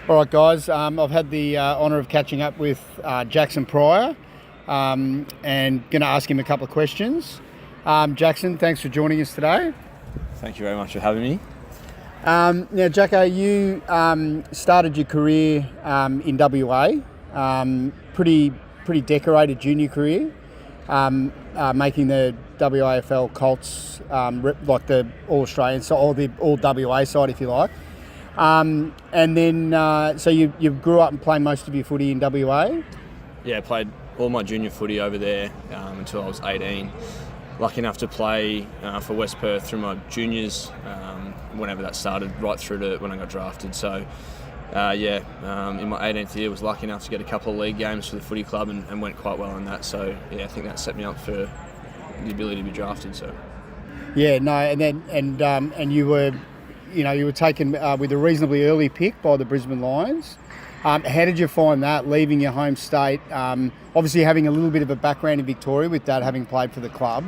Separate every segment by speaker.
Speaker 1: All right, guys. I've had the honour of catching up with Jaxon Prior and going to ask him a couple of questions. Jaxon, thanks for joining us today.
Speaker 2: Thank you very much for having me.
Speaker 1: Now, Jacko, you started your career in WA, pretty decorated junior career, making the WAFL Colts like the All-Australian side, or the All-WA side, if you like. And then, so you grew up and played most of your footy in WA?
Speaker 2: Yeah, I played all my junior footy over there until I was 18. Lucky enough to play for West Perth through my juniors, whenever that started, right through to when I got drafted. So, in my 18th year, was lucky enough to get a couple of league games for the footy club and went quite well in that. So, yeah, I think that set me up for the ability to be drafted. So,
Speaker 1: yeah, no, and you were, you were taken with a reasonably early pick by the Brisbane Lions. How did you find that, leaving your home state? Obviously, having a little bit of a background in Victoria with Dad having played for the club.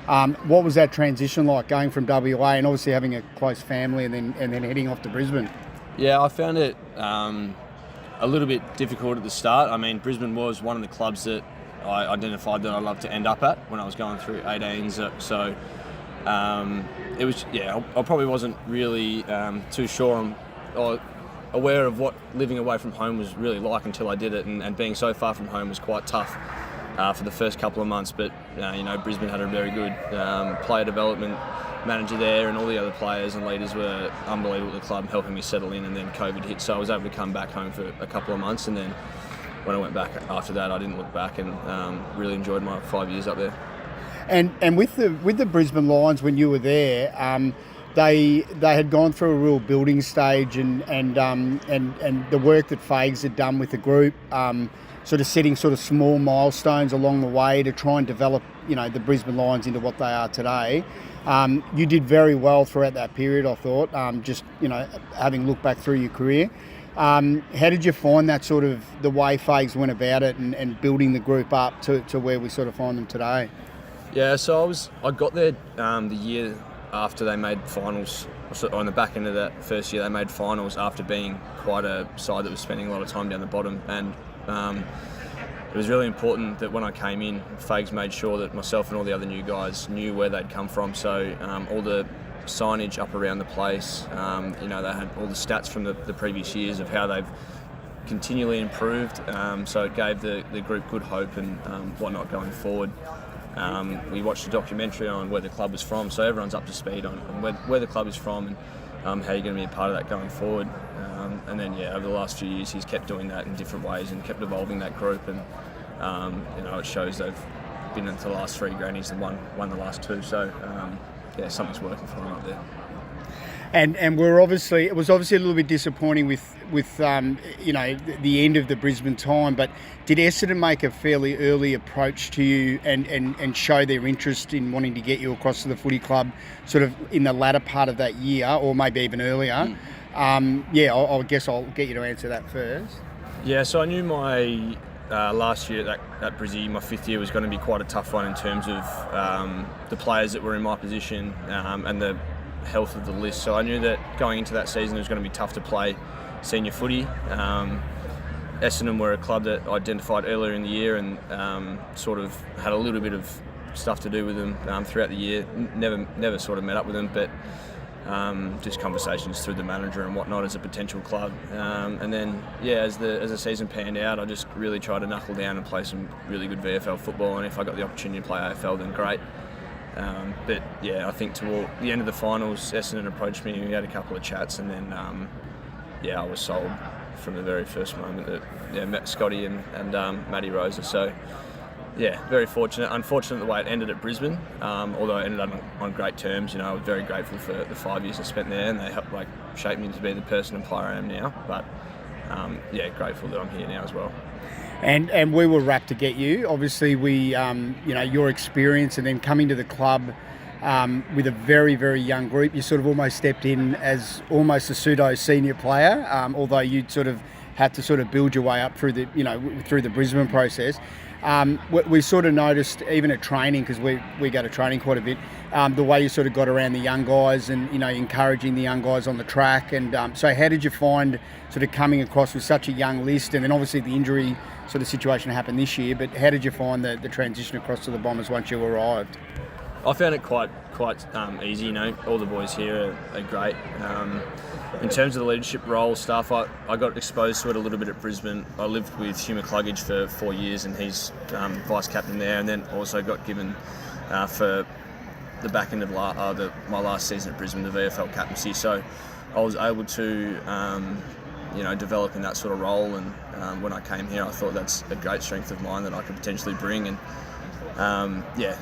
Speaker 1: What was that transition like, going from WA and obviously having a close family and then heading off to Brisbane?
Speaker 2: Yeah, I found it a little bit difficult at the start. I mean, Brisbane was one of the clubs that I identified that I'd love to end up at when I was going through 18s. So it was, I probably wasn't really too sure or aware of what living away from home was really like until I did it, and being so far from home was quite tough for the first couple of months. But Brisbane had a very good player development manager there, and all the other players and leaders were unbelievable at the club, helping me settle in. And then COVID hit, so I was able to come back home for a couple of months, and then when I went back after that, I didn't look back, and really enjoyed my 5 years up there.
Speaker 1: And with the Brisbane Lions, when you were there, they had gone through a real building stage, and the work that Fags had done with the group, sort of setting sort of small milestones along the way to try and develop the Brisbane Lions into what they are today. You did very well throughout that period, I thought. Having looked back through your career, how did you find that sort of the way Fags went about it and building the group up to where we sort of find them today?
Speaker 2: Yeah, so I got there the year after they made finals. So on the back end of that first year, they made finals after being quite a side that was spending a lot of time down the bottom. And it was really important that when I came in, Fags made sure that myself and all the other new guys knew where they'd come from. So all the signage up around the place, they had all the stats from the previous years of how they've continually improved. So it gave the group good hope and whatnot going forward. We watched a documentary on where the club was from, so everyone's up to speed on where the club is from and how you're going to be a part of that going forward. And then, over the last few years, he's kept doing that in different ways and kept evolving that group. And it shows they've been into the last 3 grannies and won the last 2. So something's working for them up there.
Speaker 1: And it was obviously a little bit disappointing with the end of the Brisbane time. But did Essendon make a fairly early approach to you and show their interest in wanting to get you across to the footy club, sort of in the latter part of that year, or maybe even earlier? I guess I'll get you to answer that first.
Speaker 2: Yeah, so I knew my last year at Brizzy, my 5th year, was going to be quite a tough one in terms of the players that were in my position and the health of the list. So I knew that going into that season it was going to be tough to play senior footy. Essendon were a club that I identified earlier in the year and sort of had a little bit of stuff to do with them throughout the year. Never sort of met up with them, but just conversations through the manager and whatnot as a potential club. And then as the season panned out, I just really tried to knuckle down and play some really good VFL football, and if I got the opportunity to play AFL, then great. I think toward the end of the finals, Essendon approached me. We had a couple of chats, and then I was sold from the very first moment that met Scotty and Matty Rosa. So very fortunate. Unfortunate the way it ended at Brisbane, although it ended up on great terms. I was very grateful for the 5 years I spent there, and they helped shape me to be the person and player I am now. But grateful that I'm here now as well.
Speaker 1: And we were rapt to get you. Obviously, your experience and then coming to the club with a very, very young group, you sort of almost stepped in as almost a pseudo senior player, although you'd sort of had to sort of build your way up through the Brisbane process. we sort of noticed, even at training, because we go to training quite a bit, the way you sort of got around the young guys and, encouraging the young guys on the track. And so how did you find sort of coming across with such a young list? And then obviously the injury sort of situation happened this year, but how did you find the transition across to the Bombers once you arrived?
Speaker 2: I found it quite easy. All the boys here are great. In terms of the leadership role stuff, I got exposed to it a little bit at Brisbane. I lived with Hugh McCluggage for 4 years, and he's vice captain there, and then also got given for the back end of my last season at Brisbane the VFL captaincy. So I was able to develop in that sort of role, and when I came here, I thought that's a great strength of mine that I could potentially bring. And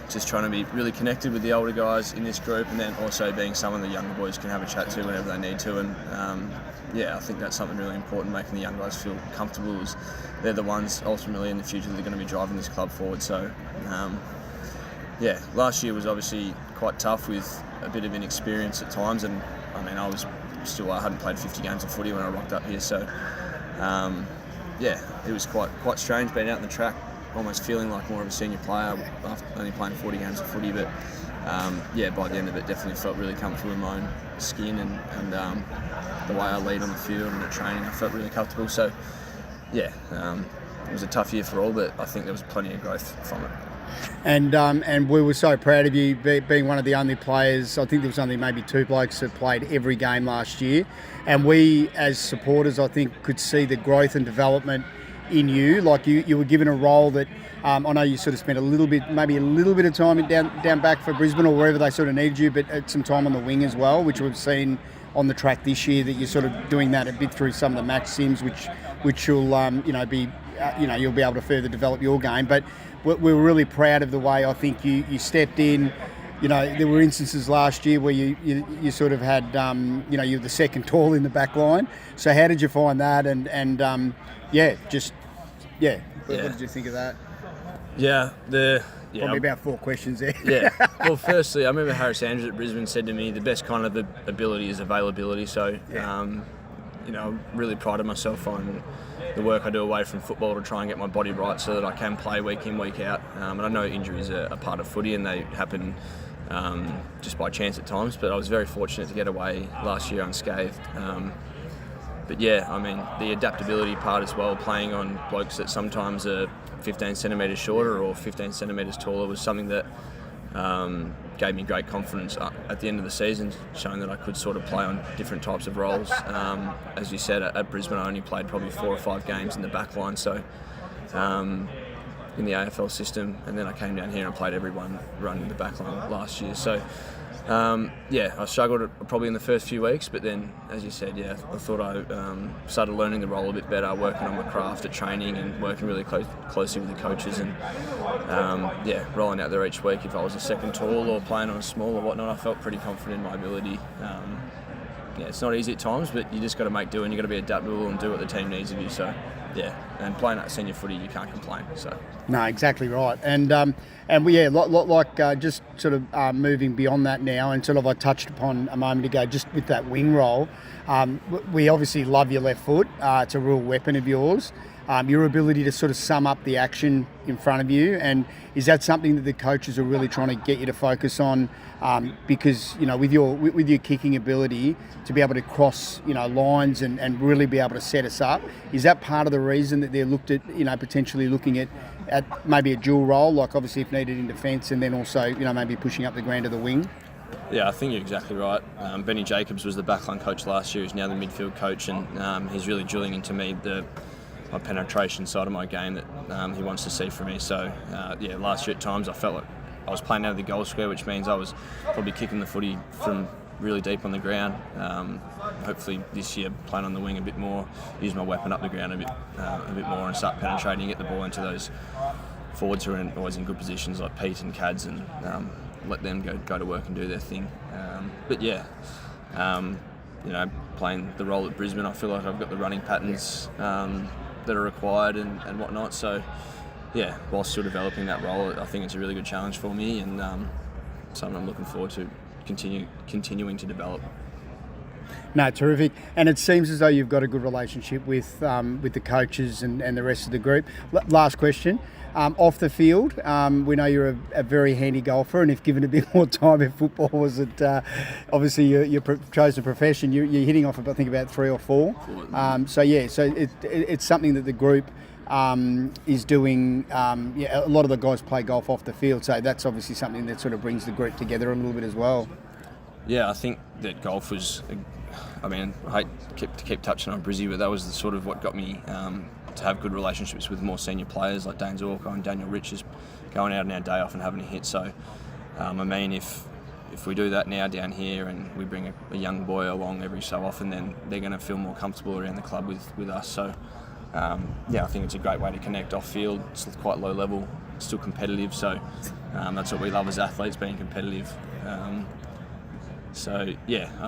Speaker 2: just trying to be really connected with the older guys in this group, and then also being someone the younger boys can have a chat to whenever they need to. And I think that's something really important, making the young guys feel comfortable, as they're the ones ultimately in the future that are going to be driving this club forward. So last year was obviously quite tough with a bit of inexperience at times, and I hadn't played 50 games of footy when I rocked up here, so it was quite strange being out on the track, almost feeling like more of a senior player after only playing 40 games of footy. But by the end of it, definitely felt really comfortable in my own skin, and the way I lead on the field and at training, I felt really comfortable. So it was a tough year for all, but I think there was plenty of growth from it.
Speaker 1: And we were so proud of you being one of the only players. I think there was only maybe 2 blokes that played every game last year, and we as supporters, I think, could see the growth and development in you. Like you were given a role that I know you sort of spent maybe a little bit of time down back for Brisbane or wherever they sort of needed you, but some time on the wing as well, which we've seen on the track this year, that you're sort of doing that a bit through some of the match sims, which you'll you'll be able to further develop your game. But we're really proud of the way I think you stepped in. There were instances last year where you sort of had you're the second tall in the back line. So how did you find that? What did you think of that? Probably about 4 questions there.
Speaker 2: Well, firstly, I remember Harris Andrews at Brisbane said to me, the best kind of ability is availability. So, I really prided myself on the work I do away from football to try and get my body right so that I can play week in, week out. And I know injuries are a part of footy, and they happen just by chance at times, but I was very fortunate to get away last year unscathed. The adaptability part as well, playing on blokes that sometimes are 15 centimetres shorter or 15 centimetres taller, was something that gave me great confidence at the end of the season, showing that I could sort of play on different types of roles. As you said, at Brisbane I only played probably 4 or 5 games in the back line, so in the AFL system, and then I came down here and played every one run in the back line last year. So I struggled probably in the first few weeks, but then, as you said, I thought I started learning the role a bit better, working on my craft at training and working really closely with the coaches, and rolling out there each week. If I was a second tall or playing on a small or whatnot, I felt pretty confident in my ability. It's not easy at times, but you just got to make do, and you got to be adaptable and do what the team needs of you. So and playing at senior footy, you can't complain. So
Speaker 1: no, exactly right. And just sort of moving beyond that now, and sort of I touched upon a moment ago, just with that wing role. We obviously love your left foot. It's a real weapon of yours. Your ability to sort of sum up the action in front of you, and is that something that the coaches are really trying to get you to focus on? Because with your kicking ability to be able to cross lines and really be able to set us up, is that part of the reason that they're looked at potentially looking at maybe a dual role, like obviously if needed in defence, and then also maybe pushing up the ground to the wing?
Speaker 2: Yeah, I think you're exactly right. Benny Jacobs was the backline coach last year. He's now the midfield coach, and he's really drilling into me my penetration side of my game that he wants to see from me. So last year at times I felt like I was playing out of the goal square, which means I was probably kicking the footy from really deep on the ground. Hopefully this year playing on the wing a bit more, use my weapon up the ground a bit more, and start penetrating, get the ball into those forwards who are always in good positions like Pete and Cads, and let them go to work and do their thing. Playing the role at Brisbane, I feel like I've got the running patterns that are required and whatnot. So while still developing that role, I think it's a really good challenge for me, and something I'm looking forward to continuing to develop.
Speaker 1: No, terrific. And it seems as though you've got a good relationship with the coaches and the rest of the group. Last question. Off the field, we know you're a very handy golfer, and if given a bit more time in football, was it obviously your chosen profession? You're hitting off, I think, about 3 or 4. So it's something that the group is doing. A lot of the guys play golf off the field, so that's obviously something that sort of brings the group together a little bit as well.
Speaker 2: Yeah, I think that golf was. I mean, I hate to keep touching on Brizzy, but that was the sort of what got me to have good relationships with more senior players like Dane Zorko and Daniel Riches, going out on our day off and having a hit. So, I mean, if we do that now down here and we bring a young boy along every so often, then they're going to feel more comfortable around the club with us. So, I think it's a great way to connect off field. It's quite low level, still competitive. So, that's what we love as athletes, being competitive. I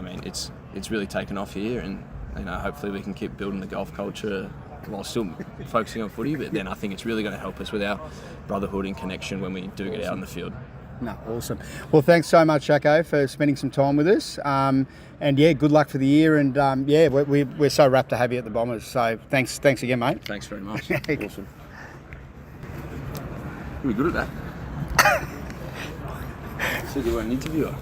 Speaker 2: mean, it's really taken off here, and hopefully we can keep building the golf culture while still focusing on footy. But then I think it's really going to help us with our brotherhood and connection when we do get out in the field.
Speaker 1: No, awesome. Well, thanks so much, Jacko, for spending some time with us. Good luck for the year. And we're so rapt to have you at the Bombers. So thanks again, mate.
Speaker 2: Thanks very much. Awesome. You're good at that. Said you were an interviewer.